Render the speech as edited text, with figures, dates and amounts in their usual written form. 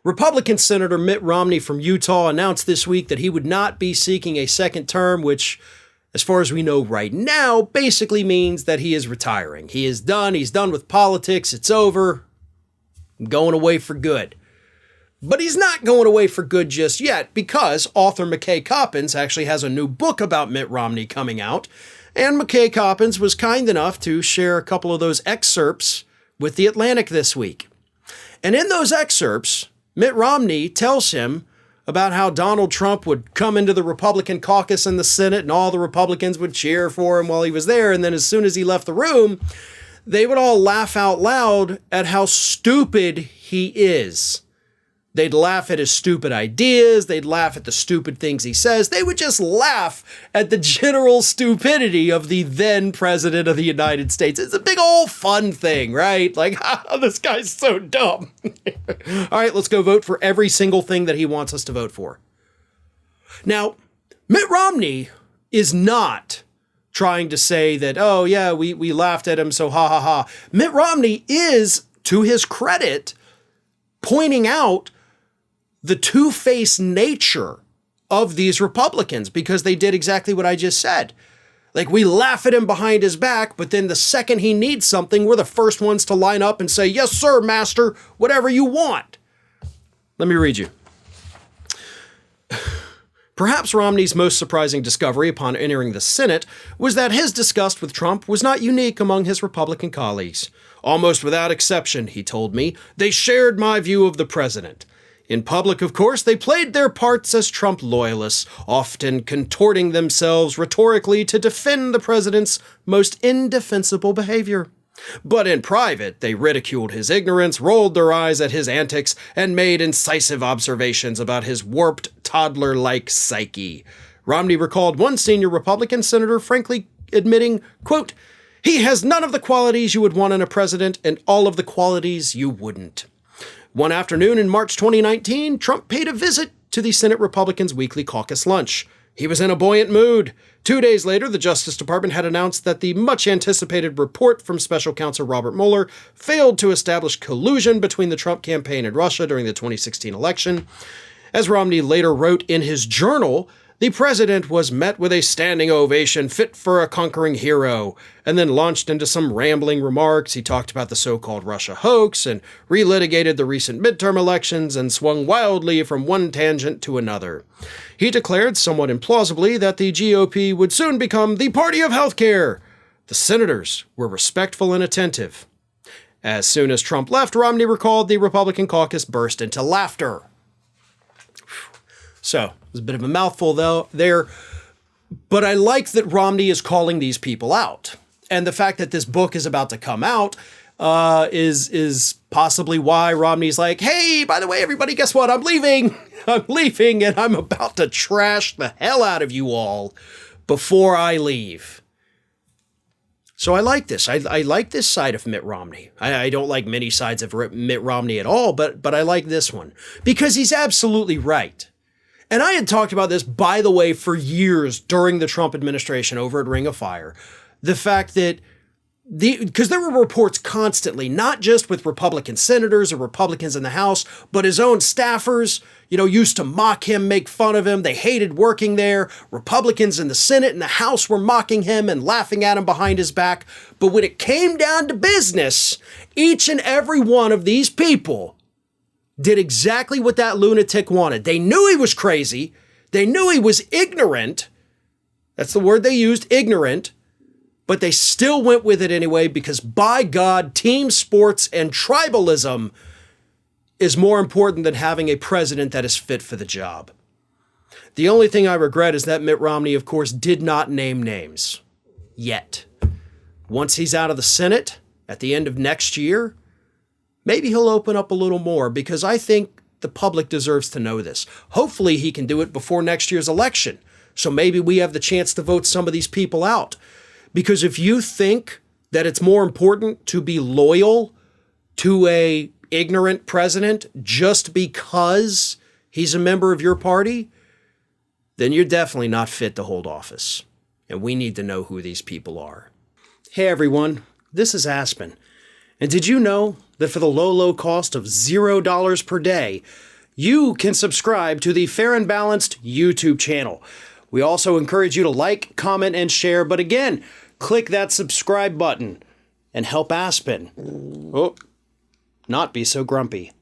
Republican Senator Mitt Romney from Utah announced this week that he would not be seeking a second term, which, as far as we know right now, basically means that he is retiring. He is done. He's done with politics. It's over. I'm going away for good. But he's not going away for good just yet, because author McKay Coppins actually has a new book about Mitt Romney coming out, and McKay Coppins was kind enough to share a couple of those excerpts with The Atlantic this week. And in those excerpts, Mitt Romney tells him about how Donald Trump would come into the Republican caucus in the Senate and all the Republicans would cheer for him while he was there, and then as soon as he left the room, they would all laugh out loud at how stupid he is. They'd laugh at his stupid ideas. They'd laugh at the stupid things he says. They would just laugh at the general stupidity of the then president of the United States. It's a big old fun thing, right? Like, this guy's so dumb. All right, let's go vote for every single thing that he wants us to vote for. Now, Mitt Romney is not trying to say that, oh, yeah, we laughed at him, so ha ha ha. Mitt Romney is, to his credit, pointing out the two-faced nature of these Republicans, because they did exactly what I just said. Like, we laugh at him behind his back, but then the second he needs something, we're the first ones to line up and say, yes, sir, master, whatever you want. Let me read you. Perhaps Romney's most surprising discovery upon entering the Senate was that his disgust with Trump was not unique among his Republican colleagues. Almost without exception, he told me, they shared my view of the president. In public, of course, they played their parts as Trump loyalists, often contorting themselves rhetorically to defend the president's most indefensible behavior. But in private, they ridiculed his ignorance, rolled their eyes at his antics, and made incisive observations about his warped, toddler-like psyche. Romney recalled one senior Republican senator frankly admitting, quote, he has none of the qualities you would want in a president and all of the qualities you wouldn't. One afternoon in March 2019, Trump paid a visit to the Senate Republicans' weekly caucus lunch. He was in a buoyant mood. 2 days later, the Justice Department had announced that the much-anticipated report from Special Counsel Robert Mueller failed to establish collusion between the Trump campaign and Russia during the 2016 election. As Romney later wrote in his journal, the president was met with a standing ovation fit for a conquering hero, and then launched into some rambling remarks. He talked about the so-called Russia hoax and relitigated the recent midterm elections and swung wildly from one tangent to another. He declared, somewhat implausibly, that the GOP would soon become the party of healthcare. The senators were respectful and attentive. As soon as Trump left, Romney recalled, the Republican caucus burst into laughter. So, it was a bit of a mouthful though there, but I like that Romney is calling these people out. And the fact that this book is about to come out is possibly why Romney's like, hey, by the way, everybody, guess what? I'm leaving. I'm leaving, and I'm about to trash the hell out of you all before I leave. So I like this. I like this side of Mitt Romney. I don't like many sides of Mitt Romney at all, but I like this one because he's absolutely right. And I had talked about this, by the way, for years during the Trump administration over at Ring of Fire. The fact that because there were reports constantly, not just with Republican senators or Republicans in the House, but his own staffers, used to mock him, make fun of him. They hated working there. Republicans in the Senate and the House were mocking him and laughing at him behind his back. But when it came down to business, each and every one of these people did exactly what that lunatic wanted. They knew he was crazy. They knew he was ignorant. That's the word they used, ignorant. But they still went with it anyway because, by God, team sports and tribalism is more important than having a president that is fit for the job. The only thing I regret is that Mitt Romney, of course, did not name names. Yet. Once he's out of the Senate at the end of next year, maybe he'll open up a little more, because I think the public deserves to know this. Hopefully he can do it before next year's election. So maybe we have the chance to vote some of these people out. Because if you think that it's more important to be loyal to a ignorant president just because he's a member of your party, then you're definitely not fit to hold office. And we need to know who these people are. Hey everyone, this is Aspen. And did you know that for the low, low cost of $0 per day, you can subscribe to the Fair and Balanced YouTube channel. We also encourage you to like, comment, and share, but again, click that subscribe button and help Aspen not be so grumpy.